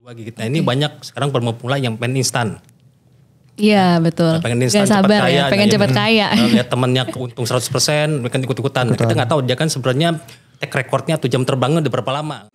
Nah ini banyak sekarang pemula yang pengen instan. Iya betul. Pengen instan cepat kaya. Ya, pengen cepat kaya. Lihat temennya untung 100%, mereka ikut-ikutan. Nah, kita nggak tahu dia kan sebenarnya track recordnya atau jam terbangnya udah berapa lama.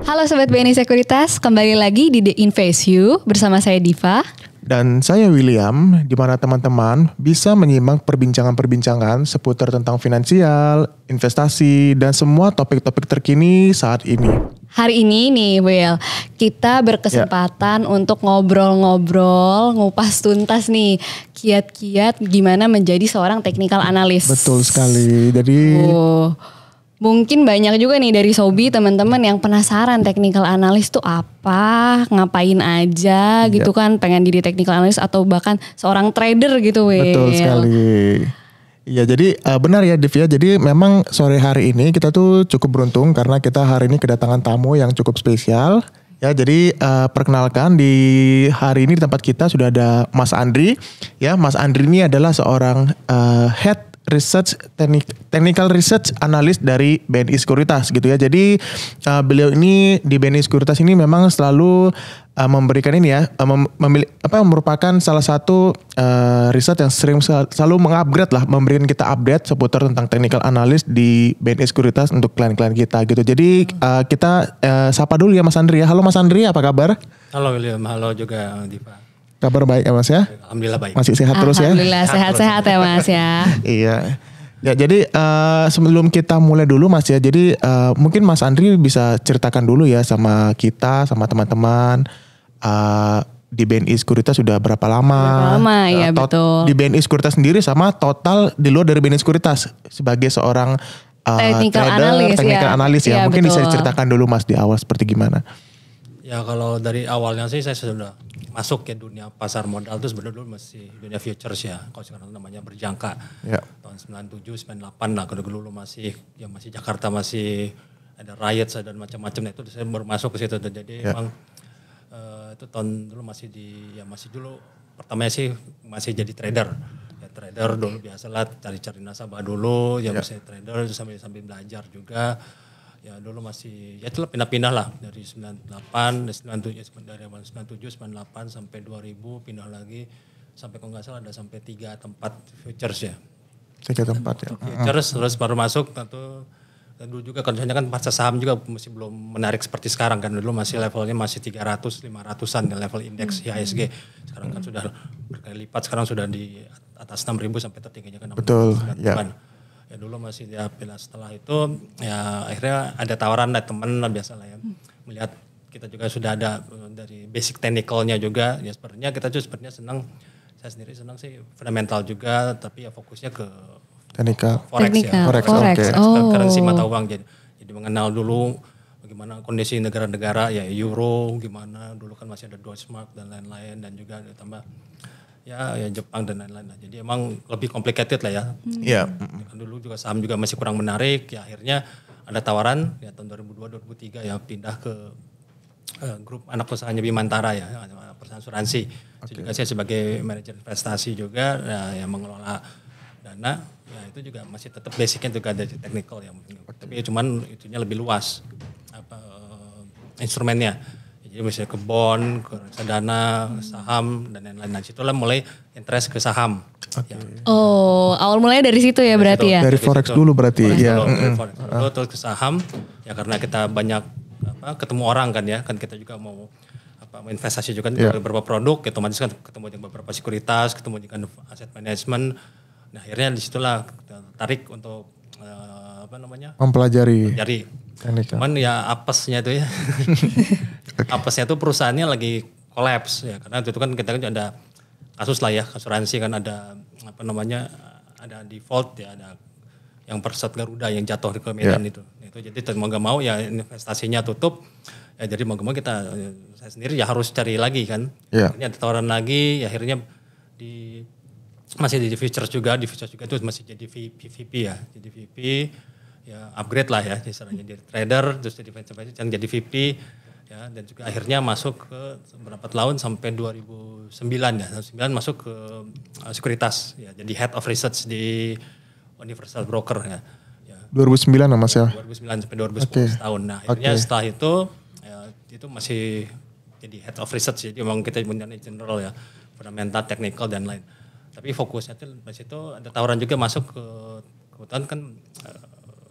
Halo Sobat BNI Sekuritas, kembali lagi di The Invest You bersama saya Diva. Dan saya William, di mana teman-teman bisa menyimak perbincangan-perbincangan seputar tentang finansial, investasi, dan semua topik-topik terkini saat ini. Hari ini nih Will, kita berkesempatan untuk ngobrol-ngobrol, ngupas tuntas nih kiat-kiat gimana menjadi seorang technical analyst. Betul sekali, jadi... Mungkin banyak juga nih dari Sobi teman-teman yang penasaran technical analyst tuh apa, ngapain aja gitu kan, pengen jadi technical analyst atau bahkan seorang trader gitu Will. Betul sekali. Iya jadi benar ya Div ya, jadi memang sore hari ini kita tuh cukup beruntung karena kita hari ini kedatangan tamu yang cukup spesial. Ya jadi perkenalkan di hari ini di tempat kita sudah ada Mas Andri. Ya Mas Andri ini adalah seorang head technical research analyst dari BNI Sekuritas gitu ya. Jadi beliau ini di BNI Sekuritas ini memang selalu memberikan ini ya, merupakan salah satu riset yang sering selalu mengupgrade lah, memberikan kita update seputar tentang technical analyst di BNI Sekuritas untuk klien-klien kita gitu. Jadi kita sapa dulu ya Mas Andri ya. Halo Mas Andri, apa kabar? Halo William, halo juga Diva. Kabar baik ya Mas ya? Alhamdulillah baik. Masih sehat terus ya? Alhamdulillah sehat-sehat ya Mas ya. Iya. Ya jadi sebelum kita mulai dulu Mas ya, jadi mungkin Mas Andri bisa ceritakan dulu ya sama kita, sama teman-teman di BNI Sekuritas sudah berapa lama? Berapa lama ya betul. Di BNI Sekuritas sendiri sama total di luar dari BNI Sekuritas sebagai seorang technical analyst ya. Mungkin betul. bisa diceritakan dulu Mas di awal seperti gimana? Ya kalau dari awalnya sih saya sudah masuk ke dunia pasar modal itu sebenarnya dulu masih dunia futures ya. Kalau sekarang namanya berjangka. Ya. Tahun 97, 98 lah. Kalau dulu masih Jakarta masih ada riots dan macam-macam. Nah, itu saya baru masuk ke situ. Jadi emang itu tahun dulu masih dulu pertamanya sih masih jadi trader. Ya trader dulu biasalah cari-cari nasabah dulu. Ya masih trader sambil belajar juga. Ya dulu masih ya itulah pindah-pindah lah dari 97 98 sampai 2000 pindah lagi sampai kalau nggak salah ada sampai 3 tempat futures ya. 3 tempat ya. Futures terus baru masuk tentu dan dulu juga contohnya kan pasar saham juga masih belum menarik seperti sekarang kan, dulu masih levelnya masih 300 500-an level indeks IHSG. Sekarang kan sudah berkali lipat, sekarang sudah di atas 6.000 sampai tertingginya kan 6.000. Betul, ya. Ya dulu masih dia pilih, setelah itu ya akhirnya ada tawaran dari teman lah biasa lah ya. Melihat kita juga sudah ada dari basic technicalnya juga. Ya sebenarnya kita juga sebenarnya senang, saya sendiri senang sih fundamental juga, tapi ya fokusnya ke forex ya. Forex. Currency mata uang. Jadi mengenal dulu bagaimana kondisi negara-negara ya euro gimana, dulu kan masih ada Deutsche Mark dan lain-lain, dan juga ditambah ya Jepang dan lain-lain. Jadi emang lebih complicated lah ya. Iya. Dulu juga saham juga masih kurang menarik. Ya akhirnya ada tawaran ya tahun 2002 2003 ya pindah ke grup anak usahanya Bimantara ya, perusahaan asuransi. Itu juga saya sebagai manajer investasi juga ya mengelola dana. Ya itu juga masih tetap basicnya juga ada technical ya. Tapi cuman itunya lebih luas instrumennya. Jadi misalnya ke bond, ke reksadana, saham dan lain-lain. Nah situlah mulai interest ke saham. Okay. Ya. Oh, awal mulanya dari situ ya berarti ya? Dari forex dulu berarti. Forex dulu, terus ke saham. Ya karena kita banyak ketemu orang kan ya. Kan kita juga mau investasi juga kan beberapa produk. Otomatis kan ketemu dengan beberapa sekuritas, ketemu dengan aset management. Nah akhirnya disitulah tarik untuk mempelajari. Cuman ya apesnya itu ya. Apesnya itu perusahaannya lagi kolaps ya, karena itu kan kita kan ada kasus lah ya, asuransi kan ada ada default ya, ada yang pesawat Garuda yang jatuh ke Medan itu jadi mau nggak mau ya investasinya tutup ya, jadi mau nggak mau saya sendiri ya harus cari lagi kan. Akhirnya ada tawaran lagi, ya akhirnya masih di futures juga itu masih jadi VP ya, jadi VP ya upgrade lah ya, istilahnya jadi trader terus jadi yang jadi VP ya, dan juga akhirnya masuk ke beberapa tahun sampai 2009 ya, 2009 masuk ke sekuritas ya, jadi head of research di Universal Broker ya. 2009 ya Mas ya? 2009 sampai 2010 setahun. Nah akhirnya setelah itu ya, itu masih jadi head of research, jadi memang kita punya general ya, fundamental, technical dan lain. Tapi fokusnya itu pas itu ada tawaran juga masuk ke kebetulan kan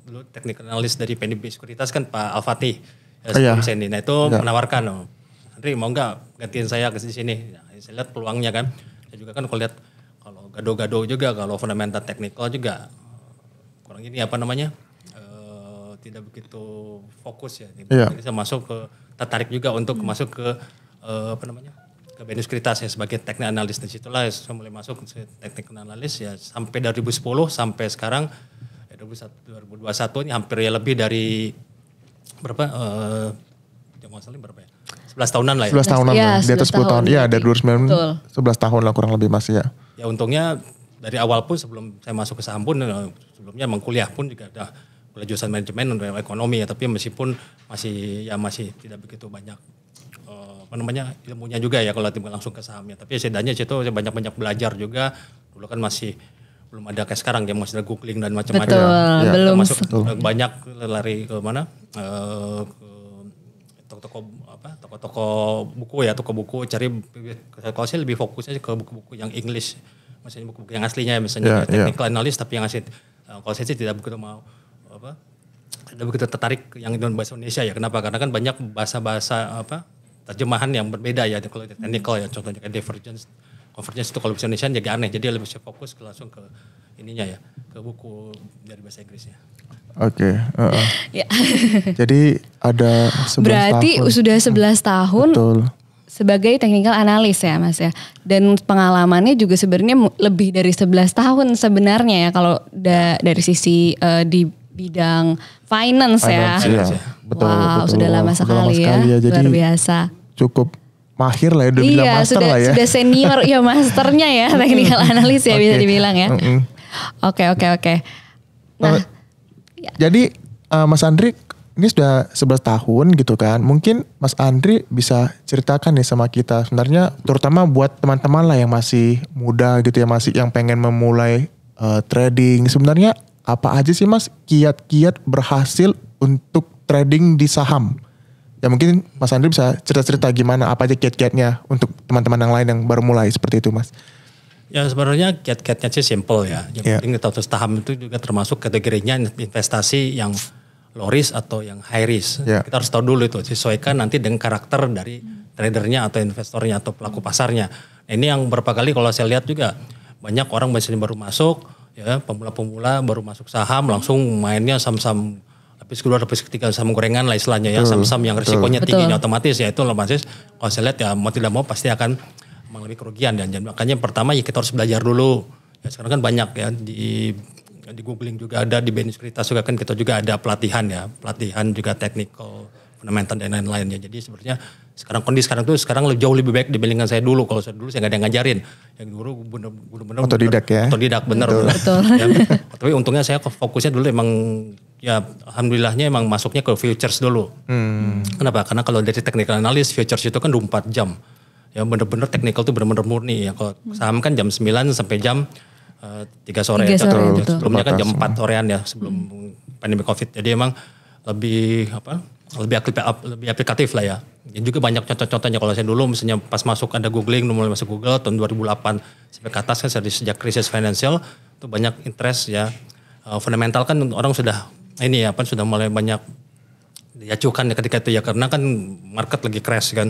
dulu technical analyst dari PNB Sekuritas kan Pak Al-Fatih sebelum sini. Nah itu menawarkan, Andri mau nggak gantiin saya ke sini? Nah, saya lihat peluangnya kan. Saya juga kan kalau lihat kalau gado-gado juga, kalau fundamental technical juga kurang ini tidak begitu fokus ya. Jadi saya masuk ke tertarik juga untuk masuk ke ke BNI Sekuritas ya sebagai technical analyst. Di situlah saya mulai masuk ke technical analyst ya sampai 2010 sampai sekarang 2021 ini hampir ya lebih dari berapa berapa ya? 11 tahunan lah ya. 11 tahunan ya, lah, di atas 10 tahun. Iya, dari 2009 11 tahun lah kurang lebih masih ya. Ya untungnya dari awal pun sebelum saya masuk ke saham pun sebelumnya emang kuliah pun juga ada kuliah jurusan manajemen dan ekonomi ya, tapi meskipun masih tidak begitu banyak ilmunya juga ya kalau tiba langsung ke sahamnya. Tapi setidaknya situ saya banyak belajar juga. Dulu kan masih belum ada kayak sekarang ya, masih ada googling dan macam-macam. Betul, ya, belum. Masuk banyak lari ke mana? Ke toko-toko buku ya, toko buku cari. Kalau saya lebih fokusnya ke buku-buku yang English, maksudnya buku-buku yang aslinya, misalnya technical analyst, tapi yang asli. Kalau saya sih tidak begitu mau tidak begitu tertarik yang dengan bahasa Indonesia ya. Kenapa? Karena kan banyak bahasa-bahasa terjemahan yang berbeda ya. Kalau technical ya, contohnya kayak divergence, convergence itu kalau bahasa Indonesia jadi aneh. Jadi lebih fokus langsung ke ininya ya, ke buku dari bahasa Inggrisnya. Oke. Ya. Jadi ada 11 Berarti tahun. Sudah 11 tahun. Betul. Sebagai technical analyst ya Mas ya. Dan pengalamannya juga sebenarnya lebih dari 11 tahun sebenarnya ya kalau dari sisi di bidang finance ya. Iya. Betul, wow, betul. sudah lama sekali ya. Jadi luar biasa. Cukup mahir lah ya, udah bilang master lah ya. Sudah senior ya, masternya ya technical analyst ya bisa dibilang ya. Oke. Nah, jadi Mas Andri ini sudah 11 tahun gitu kan. Mungkin Mas Andri bisa ceritakan nih sama kita sebenarnya, terutama buat teman-teman lah yang masih muda gitu ya, masih yang pengen memulai trading. Sebenarnya apa aja sih Mas kiat-kiat berhasil untuk trading di saham? Ya mungkin Mas Andri bisa cerita-cerita gimana, apa aja kiat-kiatnya untuk teman-teman yang lain yang baru mulai seperti itu Mas. Ya sebenarnya kiat-kiatnya sih simple ya. Yang penting kita tahu saham itu juga termasuk kategorinya investasi yang low risk atau yang high risk. Kita harus tahu dulu itu, sesuaikan nanti dengan karakter dari tradernya atau investornya atau pelaku pasarnya. Nah, ini yang berapa kali kalau saya lihat juga banyak orang misalnya baru masuk ya, pemula-pemula baru masuk saham langsung mainnya saham-saham lapis kedua, lapis ketiga, saham gorengan lah istilahnya ya, saham-saham yang risikonya tinggi otomatis ya, itu otomatis kalau saya lihat ya mau tidak mau pasti akan mengalami kerugian. Dan makanya pertama ya kita harus belajar dulu. Ya sekarang kan banyak ya di googling juga ada, di BNI Sekuritas juga kan kita juga ada pelatihan juga technical, fundamental dan lain-lain ya. Jadi sebenarnya sekarang lebih jauh lebih baik dibandingkan saya dulu. Kalau saya dulu saya nggak ada yang ngajarin. Yang dulu benar-benar otodidak benar. Ya, tapi untungnya saya fokusnya dulu emang ya alhamdulillahnya emang masuknya ke futures dulu. Kenapa? Karena kalau dari technical analysis futures itu kan 24 jam. Ya benar-benar technical itu benar-benar murni ya. Kalau saham kan jam 9 sampai jam 3 sore. Sebelumnya kan jam 4 sorean ya sebelum pandemi Covid. Jadi emang lebih aplikatif lah ya. Dan juga banyak contoh-contohnya kalau saya dulu misalnya pas masuk ada googling, mulai masuk Google tahun 2008 sampai ke atas kan sejak krisis financial itu banyak interest ya. Fundamental kan orang sudah sudah mulai banyak diacuhkan ya ketika itu ya, karena kan market lagi crash kan.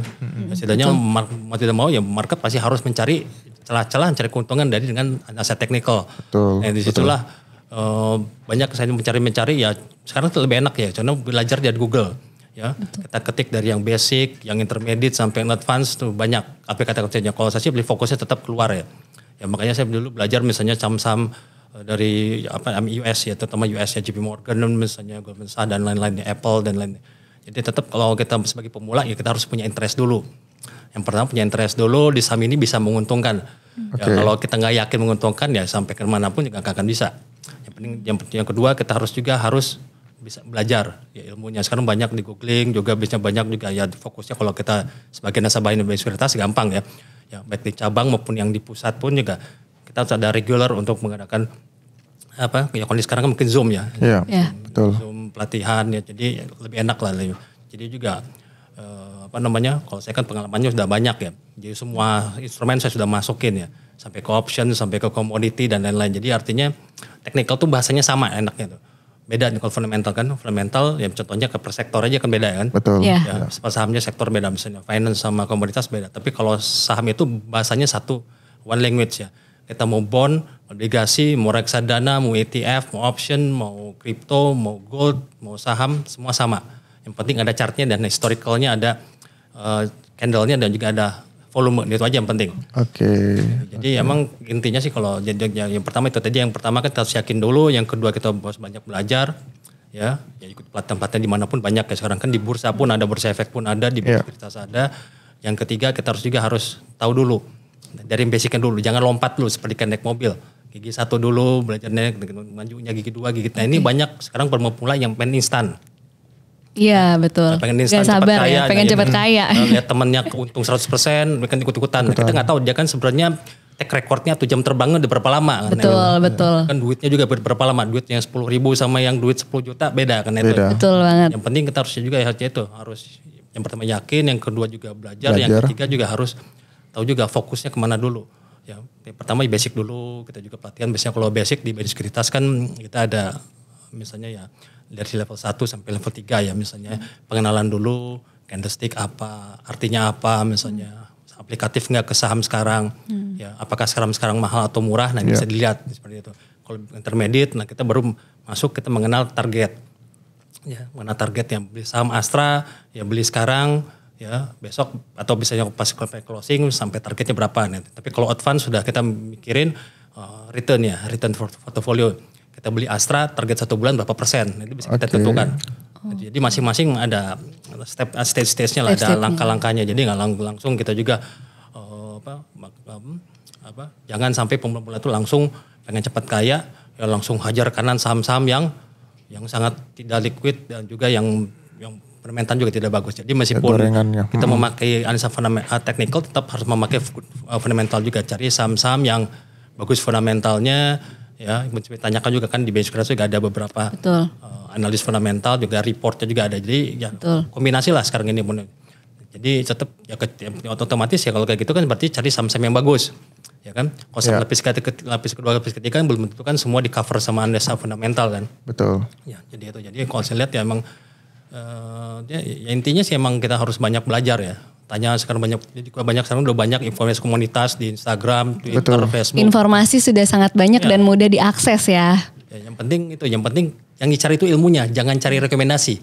Setidaknya mau tidak mau ya market pasti harus mencari celah-celah, mencari keuntungan dengan aset teknikal. Nah disitulah banyak saya mencari ya, sekarang itu lebih enak ya, karena belajar dari Google ya. Kita ketik dari yang basic, yang intermediate sampai yang advance tuh banyak aplikasi-aplikasinya. Kalau saya sih beli fokusnya tetap keluar ya. Ya makanya saya dulu belajar misalnya saham-saham dari US ya, terutama US ya, JP Morgan misalnya, Goldman Sachs dan lain-lainnya, Apple dan lain-lain. Jadi tetap kalau kita sebagai pemula ya kita harus punya interest dulu. Yang pertama punya interest dulu di saham ini bisa menguntungkan. Ya, kalau kita nggak yakin menguntungkan ya sampai kemanapun juga nggak akan bisa. Yang kedua kita harus bisa belajar ya ilmunya. Sekarang banyak di googling juga, bisa banyak juga ya fokusnya kalau kita sebagai nasabah sekuritas gampang ya. Ya baik di cabang maupun yang di pusat pun juga kita harus ada regular untuk mengadakan ya kondisi sekarang kan mungkin Zoom ya. Iya, betul. Zoom pelatihan ya, jadi lebih enak lah. Jadi juga kalau saya kan pengalamannya sudah banyak ya. Jadi semua instrumen saya sudah masukin ya, sampai ke option, sampai ke commodity dan lain-lain. Jadi artinya technical tuh bahasanya sama enaknya tuh. Beda nih kalau fundamental ya contohnya ke per sektor aja kan beda kan. Betul. Ya, sahamnya sektor beda, misalnya finance sama komoditas beda. Tapi kalau saham itu bahasanya satu, one language ya. Kita mau bond, obligasi, mau reksadana, mau ETF, mau option, mau crypto, mau gold, mau saham, semua sama. Yang penting ada chartnya dan historicalnya, ada candle-nya dan juga ada volume, itu aja yang penting. Jadi emang intinya sih kalau yang pertama itu tadi, yang pertama kan kita harus yakin dulu, yang kedua kita harus banyak belajar, ya ikut pelatihan-pelatihan dimanapun banyak ya sekarang kan, di bursa pun ada, bursa efek pun ada, di sekuritas ada. Yang ketiga kita harus tahu dulu dari basicnya dulu, jangan lompat dulu seperti naik mobil. Gigi 1 dulu belajar naik, majunya gigi 2, gigi. Nah ini banyak sekarang pemula yang pengen instan. Iya betul. Pengen instan cepat kaya. Pengen cepat kaya. Lihat temennya untung 100%, mereka ikut-ikutan. Kita nggak tahu dia kan sebenarnya track recordnya atau jam terbangnya udah berapa lama kan. Betul. Kan duitnya juga berapa lama, duit yang 10.000 sama yang duit 10 juta beda kan itu. Betul banget. Yang penting kita harusnya juga harus yang pertama yakin, yang kedua juga belajar. Yang ketiga juga harus tahu juga fokusnya kemana dulu. Ya, yang pertama basic dulu, kita juga pelatihan. Biasanya kalau basic di sekuritas kan kita ada misalnya ya dari level 1 sampai level 3 ya, misalnya pengenalan dulu, candlestick apa, artinya apa, misalnya aplikatif nggak ke saham sekarang, ya apakah sekarang mahal atau murah, nah bisa dilihat seperti itu. Kalau intermediate, nah kita baru masuk, kita mengenal target, ya mengenal target yang beli saham Astra, ya beli sekarang, ya besok atau misalnya pas closing sampai targetnya berapa. Nah, tapi kalau advance sudah kita mikirin return portfolio. Kita beli Astra target 1 bulan berapa persen, itu bisa kita tentukan. Jadi masing-masing ada stage-nya lah, ada langkah-langkahnya. Jadi nggak langsung kita juga jangan sampai pemula itu langsung pengen cepat kaya, ya langsung hajar kanan saham-saham yang sangat tidak liquid dan juga yang fundamental juga tidak bagus. Jadi meskipun kita memakai analisa technical, tetap harus memakai fundamental juga. Cari saham-saham yang bagus fundamentalnya. Ya, tanyakan juga kan di sekuritas juga ada beberapa analis fundamental, juga reportnya juga ada. Jadi ya kombinasi lah sekarang ini. Jadi tetap ya otomatis ya kalau kayak gitu kan berarti cari saham-saham yang bagus. Ya kan? Kalau lapis kedua, lapis ketiga kan belum tentu kan semua di cover sama analisa fundamental kan. Betul. Ya, jadi itu. Jadi kalau saya lihat ya emang ya intinya sih emang kita harus banyak belajar ya. Tanya sekarang banyak sekarang udah banyak informasi komunitas di Instagram, Twitter, Facebook. Informasi sudah sangat banyak dan mudah diakses ya. Yang penting yang dicari itu ilmunya, jangan cari rekomendasi.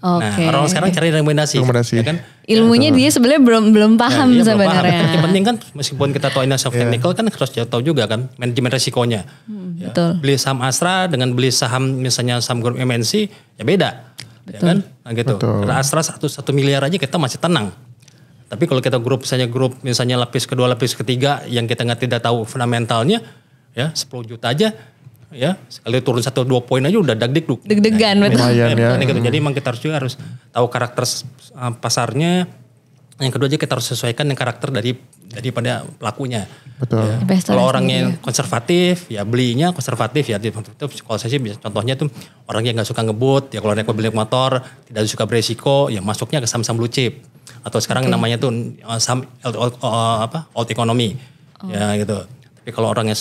Nah, orang sekarang cari rekomendasi. Ya kan? Ilmunya dia sebenarnya belum paham sebenarnya. Yang penting kan meskipun kita tahu analisa technical kan harus tahu juga kan manajemen resikonya. Ya. Betul. Beli saham Astra dengan beli saham misalnya saham grup MNC ya beda. Ya kan? Nah gitu. Karena Astra 1 miliar aja kita masih tenang. Tapi kalau kita misalnya lapis kedua, lapis ketiga yang kita tidak tahu fundamentalnya, ya 10 juta aja, ya sekali turun 1-2 poin aja udah deg-degan. Betul. Gitu. Jadi memang kita harus tahu karakter pasarnya. Yang kedua aja kita harus sesuaikan dengan karakter daripada pelakunya. Betul. Ya. Kalau orangnya konservatif, ya belinya konservatif ya. Kalau saya sih contohnya tuh orang yang nggak suka ngebut, ya kalau naik mobil motor tidak suka beresiko, ya masuknya ke saham-saham blue chip. Atau sekarang namanya tuh saham old economy, ya gitu. Tapi kalau orang yang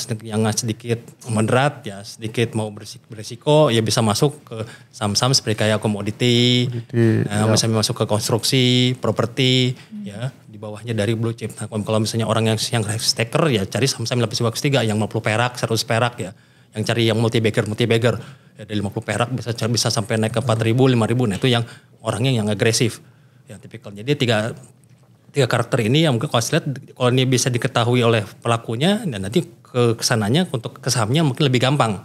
sedikit moderat, ya sedikit mau beresiko, ya bisa masuk ke saham-saham seperti kayak komoditi, misalnya masuk ke konstruksi, properti, ya di bawahnya dari blue chip. Nah, kalau misalnya orang yang staker, ya cari saham-saham lapis 3 yang 50 perak, 100 perak ya. Yang cari yang multi bagger, ya dari 50 perak bisa sampai naik ke 4.000, 5.000. Nah itu yang orangnya yang agresif. Ya tipikal. Jadi tiga karakter ini yang mungkin kalau ini bisa diketahui oleh pelakunya dan nanti ke kesananya untuk ke sahamnya mungkin lebih gampang.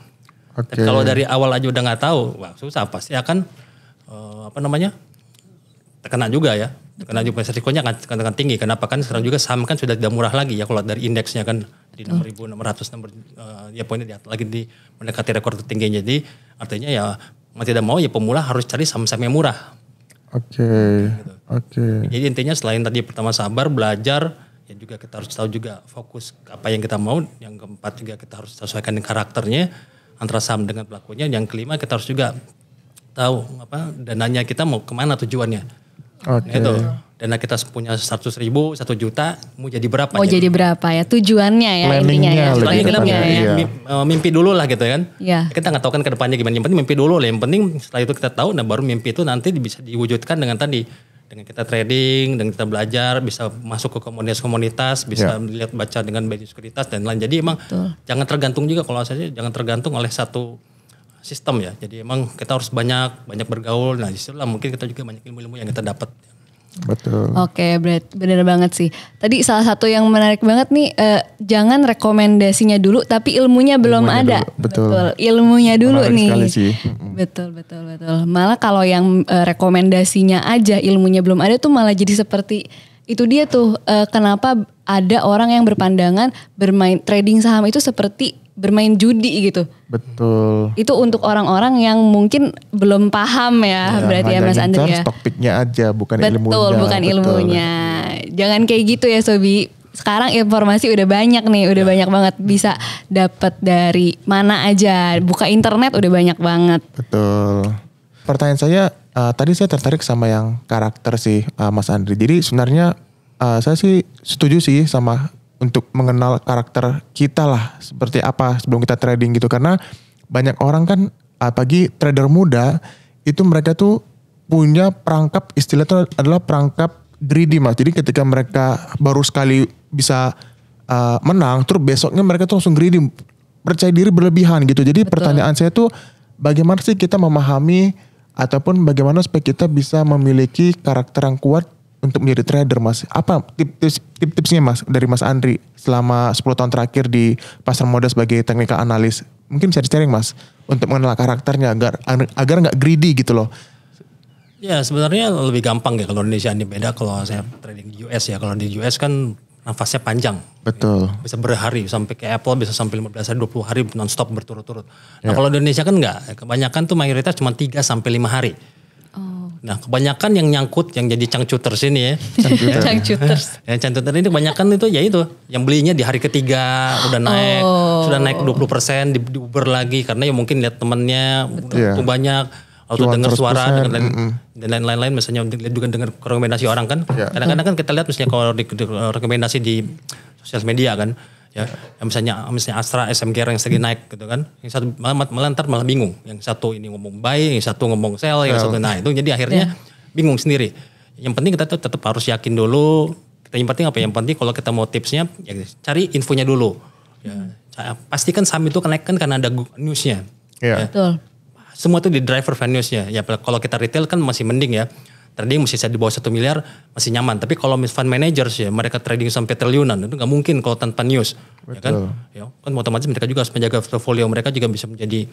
Oke. Tapi kalau dari awal aja udah nggak tahu, wah susah, pasti akan terkena juga ya. Terkena juga resikonya akan tinggi. Kenapa kan sekarang juga saham kan sudah tidak murah lagi ya kalau dari indeksnya kan di 6.600 ya poinnya di atas lagi di mendekati rekor tertingginya. Jadi artinya ya mau tidak mau ya pemula harus cari saham-saham yang murah. Oke. Jadi intinya selain tadi pertama sabar, belajar, ya juga kita harus tahu juga fokus apa yang kita mau. Yang keempat juga kita harus sesuaikan dengan karakternya antara saham dengan pelakunya. Yang kelima kita harus juga tahu dananya kita mau kemana tujuannya. Oke. Itu dana kita punya 100.000, 1 juta, mau jadi berapa? Mau jadi berapa ya tujuannya ya intinya ya. Planningnya kita iya. mimpi dulu lah gitu kan. Iya. Kita nggak tahu kan ke depannya gimana. Yang penting mimpi dulu lah. Yang penting setelah itu kita tahu, nah baru mimpi itu nanti bisa diwujudkan dengan tadi. Dengan kita trading, dengan kita belajar, bisa masuk ke komunitas-komunitas, bisa lihat baca dengan basic sekuritas dan lain. Jadi emang jangan tergantung juga kalau saya jangan tergantung oleh satu sistem ya. Jadi emang kita harus banyak bergaul. Nah disitulah mungkin kita juga banyak ilmu-ilmu yang kita dapat. Betul. Oke, bener banget sih. Tadi salah satu yang menarik banget nih, jangan rekomendasinya dulu, tapi ilmunya belum ada. Betul. Ilmunya dulu Menarik nih. sekali sih. Betul. Malah kalau yang rekomendasinya aja, ilmunya belum ada tuh malah jadi seperti itu dia tuh. Kenapa ada orang yang berpandangan bermain trading saham itu seperti bermain judi gitu. Betul. Itu untuk orang-orang yang mungkin belum paham ya berarti ya Mas Andri ya. Stock picknya aja, bukan ilmunya. Betul, bukan ilmunya. Jangan kayak gitu ya Sobi. Sekarang informasi udah banyak nih, udah banyak banget bisa dapat dari mana aja. Buka internet udah banyak banget. Betul. Pertanyaan saya, tadi saya tertarik sama yang karakter sih Mas Andri. Jadi sebenarnya saya sih setuju sih sama untuk mengenal karakter kita lah seperti apa sebelum kita trading gitu, karena banyak orang kan apalagi trader muda itu mereka tuh punya perangkap, istilah itu adalah perangkap greedy Mas. Jadi ketika mereka baru sekali bisa menang terus besoknya mereka tuh langsung greedy, percaya diri berlebihan gitu. Jadi pertanyaan saya tuh bagaimana sih kita memahami ataupun bagaimana supaya kita bisa memiliki karakter yang kuat untuk menjadi trader Mas. Apa tips-tipsnya Mas dari Mas Andri selama 10 tahun terakhir di pasar modal sebagai technical analyst? Mungkin bisa di-sharing Mas untuk mengenal karakternya agar nggak greedy gitu loh. Ya sebenarnya lebih gampang ya kalau Indonesia, ini beda kalau saya trading di US ya. Kalau di US kan nafasnya panjang. Betul. Bisa berhari, sampai ke Apple bisa sampai 15 hari, 20 hari non-stop berturut-turut. Nah kalau di Indonesia kan enggak. Kebanyakan tuh mayoritas cuma 3 sampai 5 hari. Nah kebanyakan yang nyangkut, yang jadi changcuters ini ya. Changcuters. Yang changcuter ini kebanyakan itu ya itu. Yang belinya di hari ketiga udah naik. Sudah naik 20% di Uber lagi. Karena ya mungkin lihat temennya udah banyak. Atau dengar suara dan lain-lain. Misalnya juga dengar rekomendasi orang kan. Kadang-kadang kan kita lihat misalnya kalau di rekomendasi di sosial media kan. Ya, misalnya Astra, SMG yang segi naik gitu kan. Yang satu malah bingung. Yang satu ini ngomong buy, yang satu ngomong sell, yang satu nah itu jadi akhirnya bingung sendiri. Yang penting kita tuh tetap harus yakin dulu. Yang penting apa? Yang penting kalau kita mau tipsnya ya cari infonya dulu. Ya, pastikan saham itu naik kan karena ada newsnya. Ya. Betul. Semua itu di driver newsnya. Ya kalau kita retail kan masih mending ya. Trading mesti saya di bawah 1 miliar masih nyaman. Tapi kalau fund managers ya mereka trading sampai triliunan itu nggak mungkin kalau tanpa news. Betul. Ya kan? Ya, kan otomatis mereka juga harus menjaga portfolio mereka juga bisa menjadi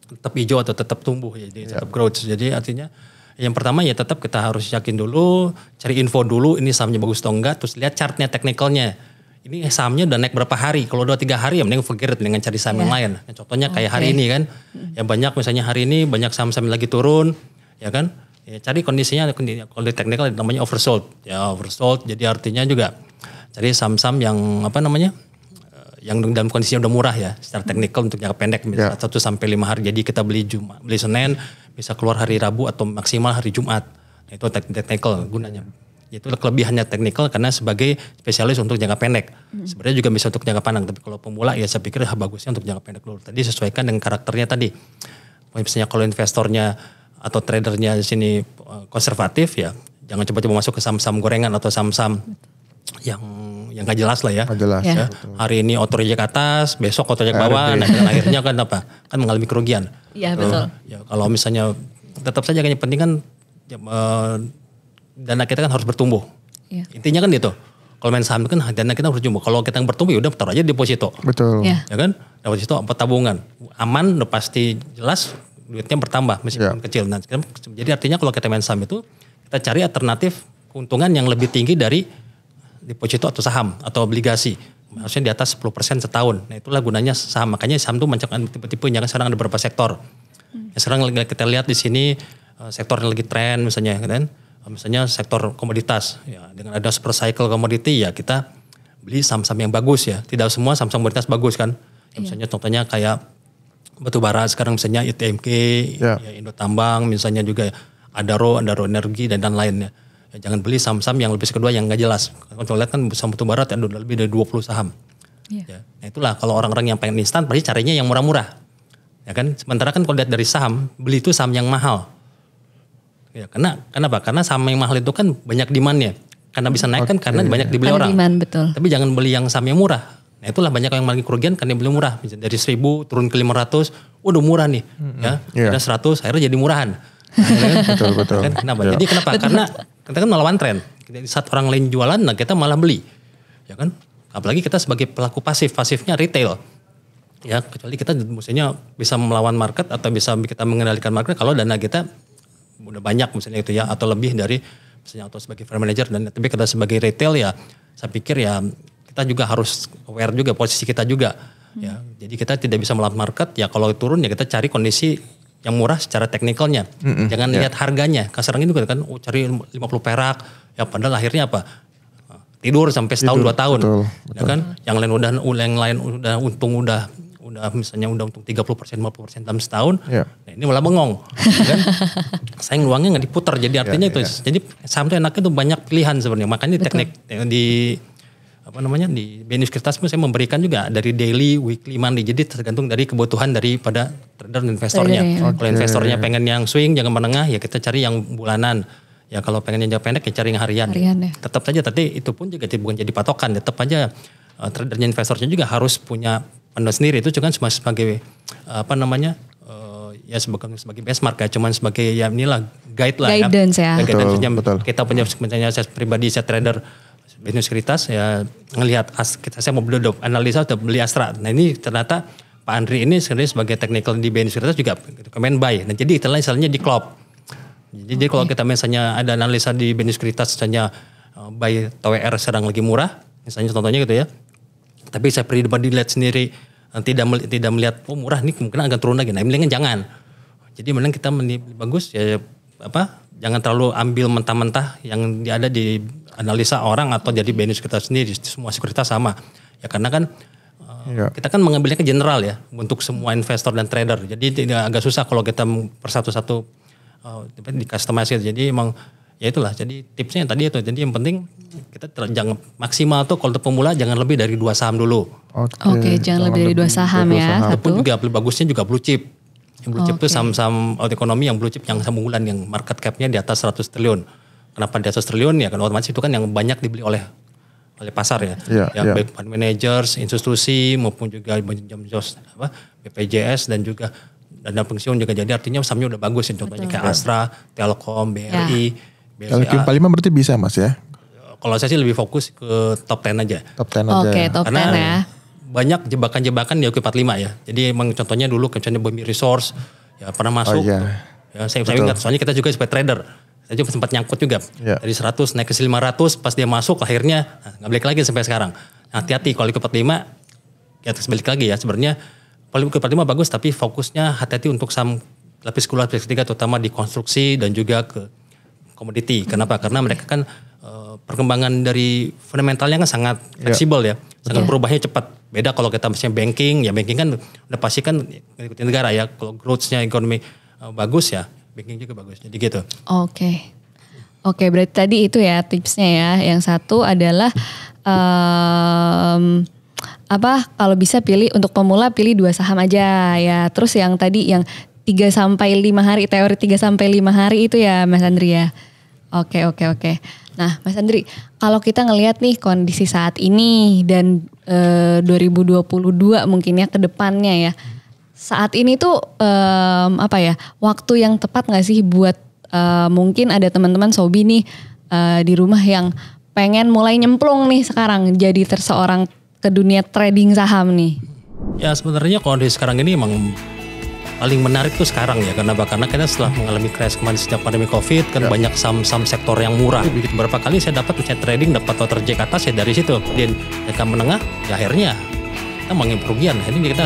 tetap hijau atau tetap tumbuh ya, jadi tetap growth. Jadi artinya yang pertama ya tetap kita harus yakin dulu, cari info dulu ini sahamnya bagus atau enggak, terus lihat chartnya, teknikalnya. Ini sahamnya udah naik berapa hari? Kalau 2-3 hari ya mending forget it dengan cari saham yang lain. Nah, contohnya kayak hari ini kan, ya banyak misalnya hari ini banyak saham-saham lagi turun, ya kan? Ya, cari kondisinya, kalau di teknikal namanya oversold. Ya oversold jadi artinya juga cari saham-saham yang yang dalam kondisinya udah murah ya secara teknikal untuk jangka pendek misalnya 1 sampai 5 hari. Jadi kita beli Senin bisa keluar hari Rabu atau maksimal hari Jumat. Nah, itu teknikal gunanya. Itu kelebihannya teknikal karena sebagai spesialis untuk jangka pendek. Sebenarnya juga bisa untuk jangka panjang, tapi kalau pemula ya saya pikir bagusnya untuk jangka pendek dulu. Tadi sesuaikan dengan karakternya tadi. Misalnya kalau investornya atau tradernya di sini konservatif ya jangan coba-coba masuk ke saham-saham gorengan atau saham-saham yang gak jelas lah ya. Gak jelas. Ya. Hari ini auto reject atas, besok auto reject bawah, nah dan akhirnya kan apa? Kan mengalami kerugian. Iya betul. Ya kalau misalnya tetap saja yang penting kan dana kita kan harus bertumbuh. Ya. Intinya kan itu. Kalau main saham itu kan dana kita berjumlah. Kalau kita yang bertumbuh ya udah taruh aja deposito. Betul. Ya. Ya kan? Deposito apa tabungan. Aman udah pasti jelas duitnya bertambah meskipun kecil. Nah, jadi artinya kalau kita main saham itu kita cari alternatif keuntungan yang lebih tinggi dari deposito atau saham atau obligasi. Harusnya di atas 10% setahun. Nah, itulah gunanya saham. Makanya saham itu macam tipe-tipe yang sekarang ada beberapa sektor. Yang sekarang kita lihat di sini sektor yang lagi tren misalnya kan. Misalnya sektor komoditas ya, dengan ada super cycle komoditi ya kita beli saham-saham yang bagus ya. Tidak semua saham komoditas bagus kan. Misalnya contohnya kayak batu bara sekarang misalnya ITMK, ya Indo Tambang misalnya juga Adaro Energi dan lainnya. Ya, jangan beli saham-saham yang lebih kedua yang nggak jelas. Kalau lihat kan saham batu bara ada lebih dari 20 saham. Ya. Nah itulah kalau orang-orang yang pengen instan pasti carinya yang murah-murah. Ya kan, sementara kan kalau lihat dari saham, beli itu saham yang mahal. Ya, kenapa? Karena saham yang mahal itu kan banyak demand-nya. Karena bisa naik kan karena banyak dibeli orang. Demand, betul. Tapi jangan beli yang saham yang murah. Nah itulah banyak yang lagi kerugian karena beli murah. Misalnya dari 1.000 turun ke 500, udah murah nih. Ada 100, akhirnya jadi murahan. Betul. Kan, kenapa? Jadi kenapa? Karena kita kan melawan tren. Di saat orang lain jualan, nah kita malah beli. Ya kan? Apalagi kita sebagai pelaku pasifnya retail. Ya, kecuali kita misalnya bisa melawan market atau bisa kita mengendalikan market kalau dana kita udah banyak misalnya itu ya, atau lebih dari misalnya atau sebagai fund manager dan tapi kita sebagai retail ya saya pikir ya kita juga harus aware juga posisi kita juga ya. Jadi kita tidak bisa melawan market ya, kalau turun ya kita cari kondisi yang murah secara teknikalnya. Jangan lihat harganya. Kasarnya itu kan cari 50 perak ya padahal akhirnya apa? Tidur sampai setahun 2 tahun. Betul. Ya kan? Yang lain udah untung udah misalnya udah untung 30% 50% dalam setahun. Nah, ini malah bengong. Kan? Sayang uangnya nggak diputar. Jadi artinya itu. Jadi saham itu enaknya tuh banyak pilihan sebenarnya. Makanya teknik di BNI Sekuritas saya memberikan juga dari daily, weekly, monthly. Jadi tergantung dari kebutuhan daripada trader dan investornya. Kalau investornya pengen yang swing, jangan menengah, ya kita cari yang bulanan. Ya kalau pengen yang jangka pendek ya cari yang harian. Tetap saja, tapi itu pun juga bukan jadi patokan. Tetap aja tradernya, investornya juga harus punya panduan sendiri. Itu juga cuma sebagai ya sebagai benchmark ya, cuman sebagai ya inilah guide lah guidance ya. Betul. Kita punya saya pribadi, saya trader BNI Sekuritas ya ngelihat saya mau beli analisa udah beli Astra. Nah ini ternyata Pak Andri ini sebagai technical di BNI Sekuritas juga recommend buy. Nah jadi istilahnya di klub. Jadi kalau kita misalnya ada analisa di BNI Sekuritas misalnya buy TWR sedang lagi murah, misalnya contohnya gitu ya. Tapi saya pribadi lihat sendiri tidak melihat murah nih kemungkinan akan turun lagi. Nah mendingan jangan. Jadi mending kita bagus ya jangan terlalu ambil mentah-mentah yang ada di analisa orang atau jadi BNI Sekuritas sendiri. Semua sekuritas sama. Ya karena kan kita kan mengambilnya ke general ya untuk semua investor dan trader. Jadi agak susah kalau kita per satu-satu di customize. Jadi emang ya itulah. Jadi tipsnya yang tadi itu. Jadi yang penting kita jangan maksimal tuh kalau untuk pemula jangan lebih dari 2 saham dulu. Oke, jangan lebih dari 2 saham ya. Itu pun juga bagusnya juga blue chip. Yang blue chip itu saham-saham ekonomi yang blue chip yang saham unggulan yang market cap-nya di atas 100 triliun. Kenapa di atas triliun ya? Karena otomatis itu kan yang banyak dibeli oleh pasar ya. Baik fund managers, institusi maupun juga BPJS dan juga dana pensiun juga. Jadi artinya sahamnya udah bagus ya. Contohnya kayak Astra, Telkom, BRI, BCA. Kalau Q45 berarti bisa Mas ya? Kalau saya sih lebih fokus ke top 10 aja. Top 10 aja. Oke, top 10 ya. Banyak jebakan-jebakan di Q45 ya. Jadi emang contohnya dulu misalnya Bumi Resource ya pernah masuk. Ya, saya ingat soalnya kita juga sebagai trader. Saya juga sempat nyangkut juga. Dari 100 naik ke 500 pas dia masuk akhirnya nggak balik lagi sampai sekarang. Nah, hati-hati kalau Q45 ya terus balik lagi ya. Sebenarnya kalau Q45 bagus tapi fokusnya hati-hati untuk saham lapis kedua, lapis ketiga terutama di konstruksi dan juga ke komoditi. Kenapa? Karena mereka kan perkembangan dari fundamentalnya kan sangat fleksibel ya. Sangat berubahnya cepat. Beda kalau kita misalnya banking, ya banking kan udah pasti kan ngikutin negara ya. Kalau growth-nya ekonomi bagus ya, banking juga bagus. Jadi gitu. Oke, berarti tadi itu ya tipsnya ya. Yang satu adalah kalau bisa pilih untuk pemula pilih 2 saham aja ya. Terus yang tadi yang 3 sampai 5 hari, teori 3 sampai 5 hari itu ya Mas Andri ya. Oke. Nah Mas Andri, kalau kita ngelihat nih kondisi saat ini dan 2022 mungkin ya ke depannya ya. Saat ini tuh waktu yang tepat gak sih buat mungkin ada teman-teman Sobi nih di rumah yang pengen mulai nyemplung nih sekarang jadi seorang ke dunia trading saham nih? Ya sebenarnya kalau di sekarang ini emang paling menarik tuh sekarang ya, karena kita setelah mengalami crash kemarin sejak pandemi COVID kan banyak saham-saham sektor yang murah. Begitu berapa kali saya dapat misalnya trading dapat order J ke atas ya dari situ. Dan jangka menengah ya akhirnya kita mengalami kerugian. Ini kita